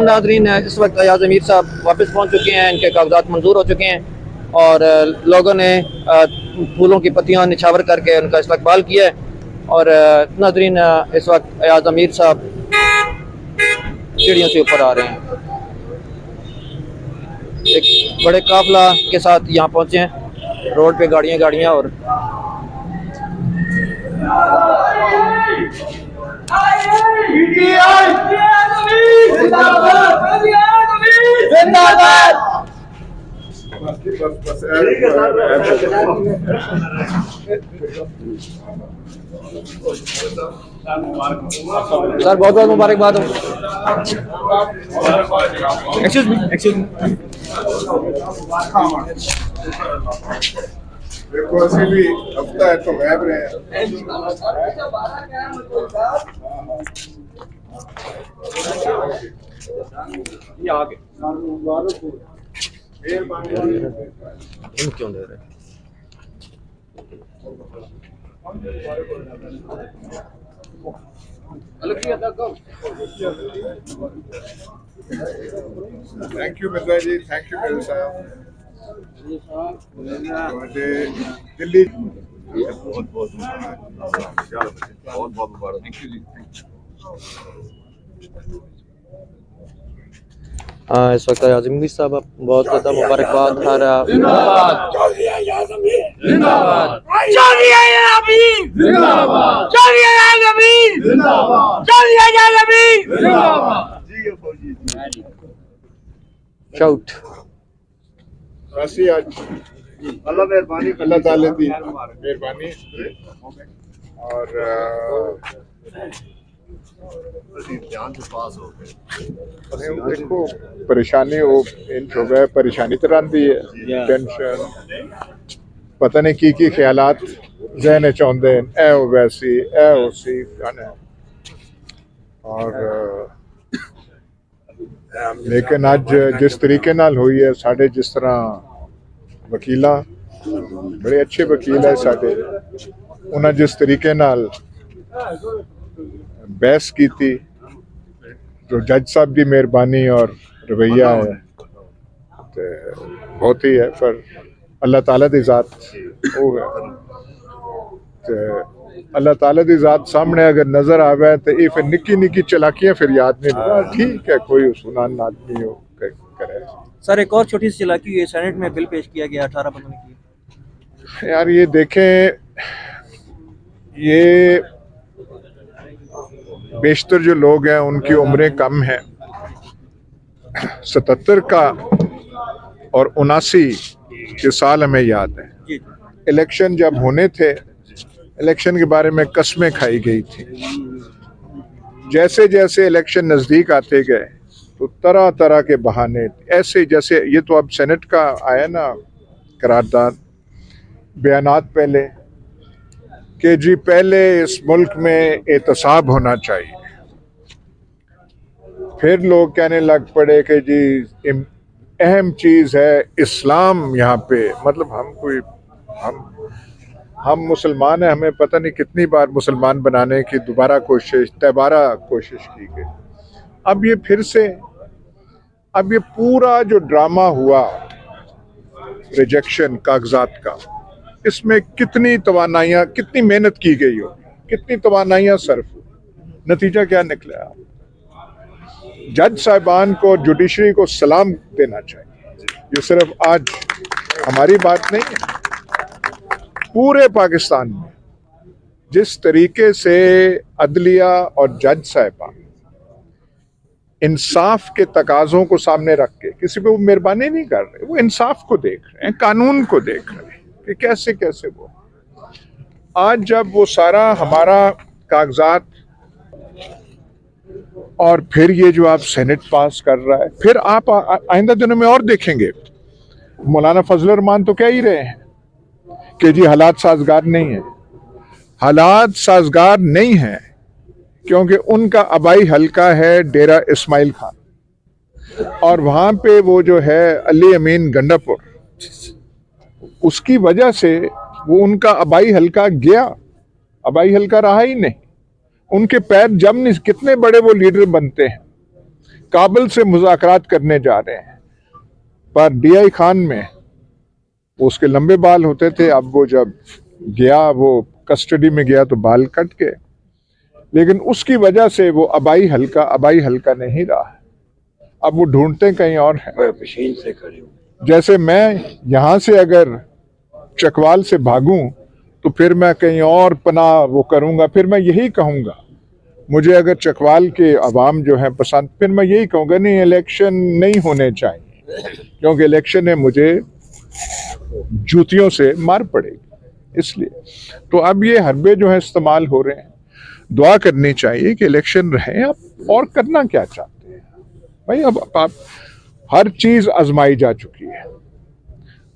तमाम नाज़रीन, इस वक्त अयाज़ अमीर साहब वापस पहुंच चुके हैं। इनके कागजात मंजूर हो चुके हैं और लोगों ने फूलों की पत्तियां निछावर करके उनका इस्तकबाल किया है। और नाज़रीन, इस वक्त अयाज़ अमीर साहब सीढ़ियों से ऊपर आ रहे हैं, एक बड़े काफिला के साथ यहाँ पहुँचे हैं। रोड पे गाड़ियाँ और सर बहुत बहुत मुबारकबाद हो। Excuse me. देखो असली भी हफ्ता है तो गैब रहे हैं। क्यों दे रहे? Thank you Mirza ji, thank you Mirza साहब। दिल्ली बहुत बहुत मुबारक। थैंक यू जी। हाँ, इस वक्त अयाज़ अमीर साहब बहुत ज़्यादा मुबारकबाद। शाउट वैसे आज अल्लाह मेहरबानी, अल्लाह ताला की मेहरबानी और देखो परेशानी वो इंच हो गए, परेशानी तरह दी है, टेंशन पता नहीं की ख्यालात जहने चाहते हैं, ए हो वैसी ए हो सी गाने। और लेकिन अज जिस तरीके नाल हुई है, साढ़े जिस तरह वकीला बड़े अच्छे वकील है साढ़े, उन्हें जिस तरीके नाल बहस की थी, जो जज साहब की मेहरबानी और रवैया है तो बहुत ही है। पर अल्लाह ताला दी जात वो है, तो अल्लाह ताला दी जात सामने अगर नजर आवे तो ये फिर निक्की निक्की चलाकियां फिर याद नहीं। ठीक है, कोई सुनान आदमी हो करे। सर, एक और छोटी सी चलाकी हुई है, सेनेट में बिल पेश किया गया 18 बंदों ने किया। यार ये देखें, ये बेशतर जो लोग हैं उनकी उम्रें कम हैं। 77 का और 79 के साल हमें याद है। इलेक्शन जब होने थे, इलेक्शन के बारे में कस्में खाई गई थी। जैसे जैसे इलेक्शन नज़दीक आते गए तो तरह तरह के बहाने ऐसे, जैसे ये तो अब सेनेट का आया ना करारदाद, बयानात पहले कि जी पहले इस मुल्क में एहतसाब होना चाहिए, फिर लोग कहने लग पड़े कि जी अहम चीज़ है इस्लाम यहाँ पे। मतलब हम मुसलमान हैं, हमें पता नहीं कितनी बार मुसलमान बनाने की दोबारा कोशिश की गई। अब ये फिर से, अब ये पूरा जो ड्रामा हुआ रिजेक्शन कागजात का, इसमें कितनी तवानाइयाँ, कितनी मेहनत की गई हो, कितनी तवानाइयाँ सर्फ हुई, नतीजा क्या निकला। जज साहिबान को, जुडिशरी को सलाम देना चाहिए। ये सिर्फ आज हमारी बात नहीं है, पूरे पाकिस्तान में जिस तरीके से अदलिया और जज साहिबान इंसाफ के तकाज़ों को सामने रख के किसी पे वो मेहरबानी नहीं कर रहे, वो इंसाफ को देख रहे हैं, कानून को देख रहे हैं कि कैसे कैसे वो। आज जब वो सारा हमारा कागजात और फिर ये जो आप सेनेट पास कर रहा है, फिर आप आइंदा दिनों में और देखेंगे। मौलाना फजल रहमान तो कह ही रहे हैं कि जी हालात साजगार नहीं है। हालात साजगार नहीं है क्योंकि उनका आबाई हल्का है डेरा इस्माइल खान, और वहाँ पे वो जो है अली अमीन गंडापुर, उसकी वजह से वो उनका आबाई हल्का गया, आबाई हल्का रहा ही नहीं। उनके पैर जम नहीं, कितने बड़े वो लीडर बनते हैं। काबुल से मुज़ाकरात करने जा रहे हैं, पर DI खान में उसके लंबे बाल होते थे, अब वो जब गया, वो कस्टडी में गया तो बाल कट गए, लेकिन उसकी वजह से वो अबाई हल्का नहीं रहा। अब वो ढूंढते कहीं और है। जैसे मैं यहाँ से अगर चकवाल से भागूं तो फिर मैं कहीं और पनाह वो करूंगा, फिर मैं यही कहूंगा, मुझे अगर चकवाल के अवाम जो है पसंद, फिर मैं यही कहूंगा नहीं, इलेक्शन नहीं होने चाहिए, क्योंकि इलेक्शन में मुझे जूतियों से मार पड़ेगी। इसलिए तो अब ये हरबे जो है इस्तेमाल हो रहे हैं। दुआ करनी चाहिए कि इलेक्शन रहे। आप और करना क्या चाहते हैं भाई? अब आप हर चीज आजमाई जा चुकी है।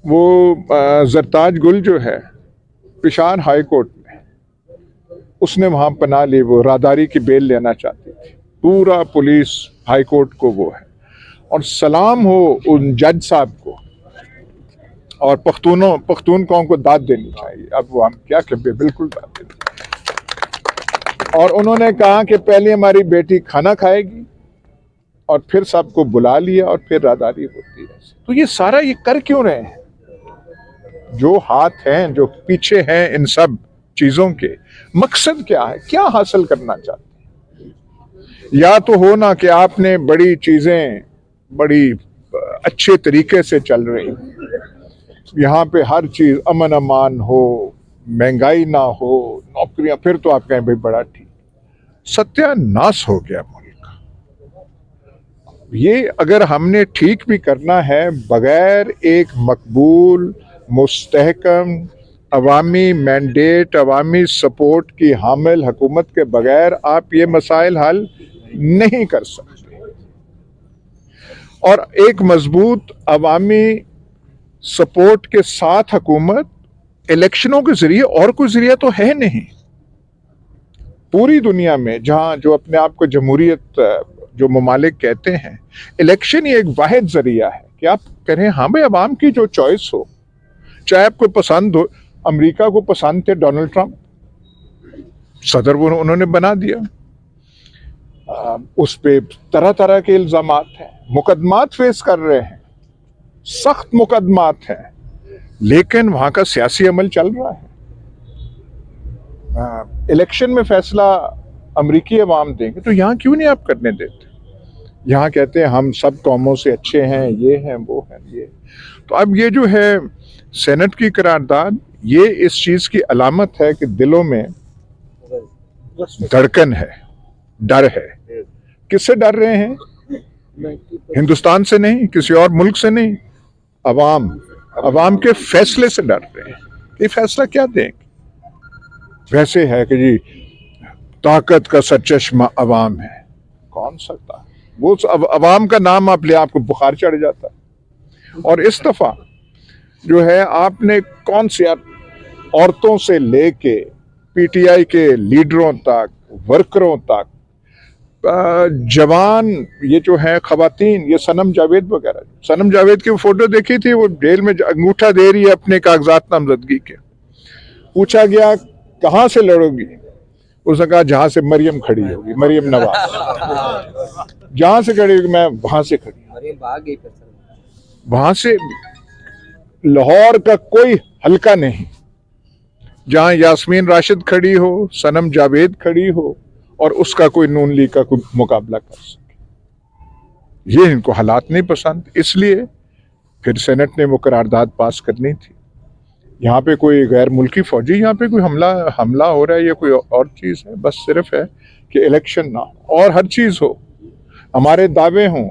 वो जरताज गुल जो है पेशावर हाई कोर्ट में, उसने वहां पनाह ली, वो राहदारी की बेल लेना चाहती थी। पूरा पुलिस हाई कोर्ट को वो है, और सलाम हो उन जज साहब को, और पख्तून कौम को दाद देनी चाहिए। अब वो हम क्या कहते, बिल्कुल दाद देनी। और उन्होंने कहा कि पहले हमारी बेटी खाना खाएगी और फिर सबको बुला लिया और फिर राहदारी होती है। तो ये सारा ये कर क्यों रहे हैं? जो हाथ हैं, जो पीछे हैं इन सब चीजों के, मकसद क्या है? क्या हासिल करना चाहते हैं? या तो हो ना कि आपने बड़ी चीजें बड़ी अच्छे तरीके से चल रही, यहाँ पे हर चीज अमन अमान हो, महंगाई ना हो, नौकरियां, फिर तो आप कहें भाई बड़ा ठीक। सत्यानाश हो गया मुल्क। ये अगर हमने ठीक भी करना है, बगैर एक मकबूल मुस्तहकम अवामी मैंडेट, अवामी सपोर्ट की हामिल हुकूमत के बगैर आप ये मसाइल हल नहीं कर सकते। और एक मजबूत अवामी सपोर्ट के साथ हुकूमत इलेक्शनों के जरिए, और कोई जरिया तो है नहीं। पूरी दुनिया में जहां जो अपने आप को जमहूरियत जो ममालिक कहते हैं, इलेक्शन ही एक वाहिद जरिया है कि आप करें हाँ भाई अवाम की जो चॉइस हो, चाहे आपको पसंद हो। अमेरिका को पसंद थे डोनाल्ड ट्रंप, सदर वो उन्होंने बना दिया। उस पे तरह तरह के इल्जामात हैं, मुकदमात फेस कर रहे हैं, सख्त मुकदमात हैं, लेकिन वहां का सियासी अमल चल रहा है। इलेक्शन में फैसला अमरीकी अवाम देंगे, तो यहाँ क्यों नहीं आप करने देते? यहाँ कहते हैं हम सब कौमों से अच्छे हैं, ये हैं वो हैं ये। तो अब ये जो है सेनेट की करारदाद, ये इस चीज की अलामत है कि दिलों में धड़कन है, डर है। किससे डर रहे हैं? हिंदुस्तान से नहीं, किसी और मुल्क से नहीं, अवाम के फैसले से डर रहे हैं। ये फैसला क्या देंगे? वैसे है कि जी ताकत का सरचश्मा अवाम है। कौन सकता? वो अवाम का नाम आप ले, आपको बुखार चढ़ जाता। और इस दफा जो है आपने कौन सी औरतों से लेके PTI के लीडरों तक, वर्करों तक, जवान ये जो है खवातीन, ये सनम जावेद वगैरह, सनम जावेद की फोटो देखी थी, वो जेल में अंगूठा दे रही है अपने कागजात नामजदगी के। पूछा गया कहाँ से लड़ोगी? उसने कहा जहां से मरियम खड़ी होगी, मरियम नवाज जहां से खड़ी होगी मैं वहां से खड़ी। वहां से लाहौर का कोई हल्का नहीं जहां यास्मीन राशिद खड़ी हो, सनम जावेद खड़ी हो और उसका कोई नून लीग का कोई मुकाबला कर सके। ये इनको हालात नहीं पसंद, इसलिए फिर सेनेट ने वो करारदाद पास करनी थी। यहाँ पे कोई गैर मुल्की फौजी, यहाँ पे कोई हमला हो रहा है, ये कोई और चीज़ है? बस सिर्फ है कि इलेक्शन ना हो और हर चीज़ हो, हमारे दावे हों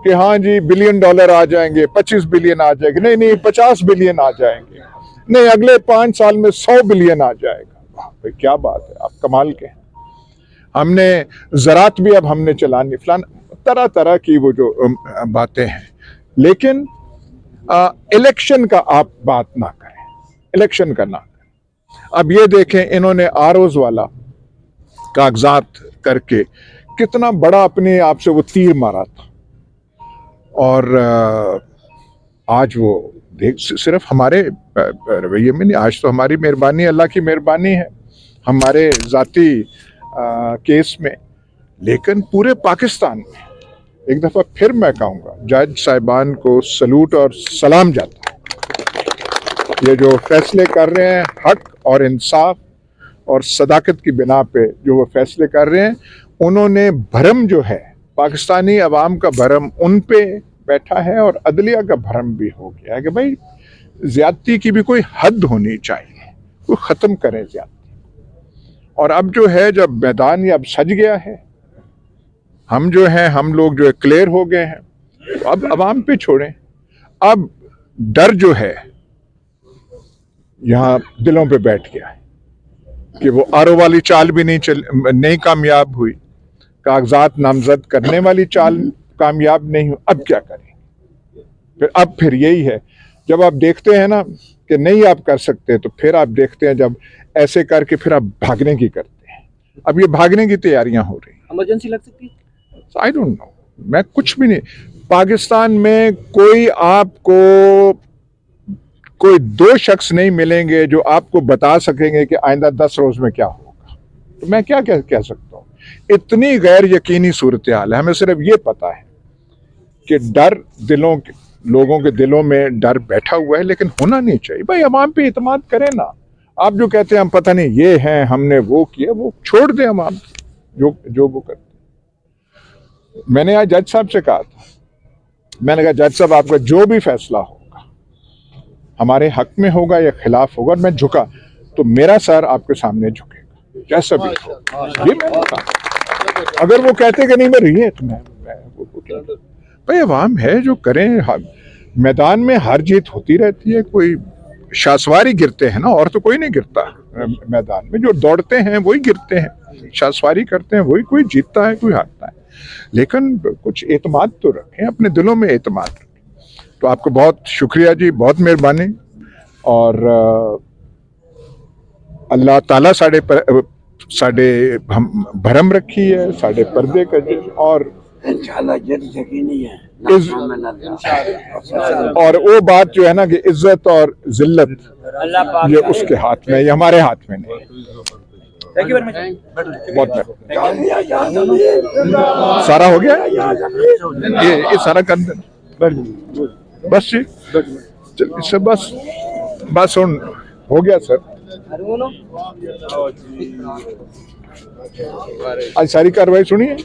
कि हाँ जी $1 बिलियन आ जाएंगे, 25 बिलियन आ जाएंगे, नहीं 50 बिलियन आ जाएंगे, नहीं अगले 5 साल में 100 बिलियन आ जाएगा। भाई क्या बात है, आप कमाल के हैं। हमने ज़रात भी अब हमने चलानी, फलान तरह तरह की वो जो बातें हैं, लेकिन इलेक्शन का आप बात ना करें, इलेक्शन का ना करें। अब ये देखें, इन्होंने आरोज वाला कागजात करके कितना बड़ा अपने आप से वो तीर मारा था, और आज वो देख सिर्फ हमारे रवैये में नहीं, आज तो हमारी मेहरबानी, अल्लाह की मेहरबानी है हमारे जाती केस में, लेकिन पूरे पाकिस्तान में एक दफ़ा फिर मैं कहूँगा, जज साहिबान को सलूट और सलाम जाता है। ये जो फैसले कर रहे हैं हक और इंसाफ और सदाकत की बिना पे जो वो फैसले कर रहे हैं, उन्होंने भरम जो है पाकिस्तानी अवाम का भरम उन पे बैठा है और अदलिया का भरम भी हो गया है कि भाई ज्यादती की भी कोई हद होनी चाहिए, कोई ख़त्म करें ज्यादती। और अब जो है जब मैदान ये अब सज गया है, हम जो हैं हम लोग जो है क्लियर हो गए हैं, तो अब अवाम पे छोड़ें। अब डर जो है यहाँ दिलों पे बैठ गया है कि वो आरओ वाली चाल भी नहीं कामयाब हुई, कागजात नामजद करने वाली चाल कामयाब नहीं हुई, अब क्या करें? फिर यही है, जब आप देखते हैं ना कि नहीं आप कर सकते, तो फिर आप देखते हैं जब ऐसे करके फिर आप भागने की करते हैं। अब ये भागने की तैयारियां हो रही हैं। इमरजेंसी लग सकती है? आई डोंट नो, मैं कुछ भी नहीं। पाकिस्तान में कोई दो शख्स नहीं मिलेंगे जो आपको बता सकेंगे कि आइंदा 10 रोज में क्या होगा। तो मैं क्या कह सकता हूँ? इतनी गैर यकीनी सूरत हाल है। हमें सिर्फ ये पता है कि डर लोगों के दिलों में डर बैठा हुआ है, लेकिन होना नहीं चाहिए। भाई अवाम पे इत्मीनान करें ना। आप जो कहते हैं हम पता नहीं ये हैं, हमने वो किया, वो छोड़ दें अवाम जो वो करते। मैंने आज जज साहब से कहा था, मैंने कहा जज साहब आपका जो भी फैसला होगा हमारे हक में होगा या खिलाफ होगा, और मैं झुका तो मेरा सर आपके सामने झुकेगा जैसा भी हो। ये मैंने कहा। अगर वो कहते कि नहीं मैं रही है तो मैं भाई अवाम है जो करें। मैदान में हार जीत होती रहती है, कोई शासवारी गिरते हैं ना, और तो कोई नहीं गिरता मैदान में। जो दौड़ते हैं वही गिरते हैं, शासवारी करते हैं वही, कोई जीतता है कोई हारता है। लेकिन कुछ एतमाद तो रखें, अपने दिलों में एतमाद रखें। तो आपको बहुत शुक्रिया जी, बहुत मेहरबानी। और अल्लाह ताला साढ़े हम भरम रखी है, साढ़े पर्दे का और इंशाल्लाह यकीनी है। और वो बात जो है ना कि इज्जत और जिल्लत ये उसके हाथ में, ये हमारे हाथ में नहीं। Thank you very much. बहुत सारा हो गया, ये सारा कर देना बस जी। चल इससे बस हो गया सर। आज सारी कार्रवाई सुनिए।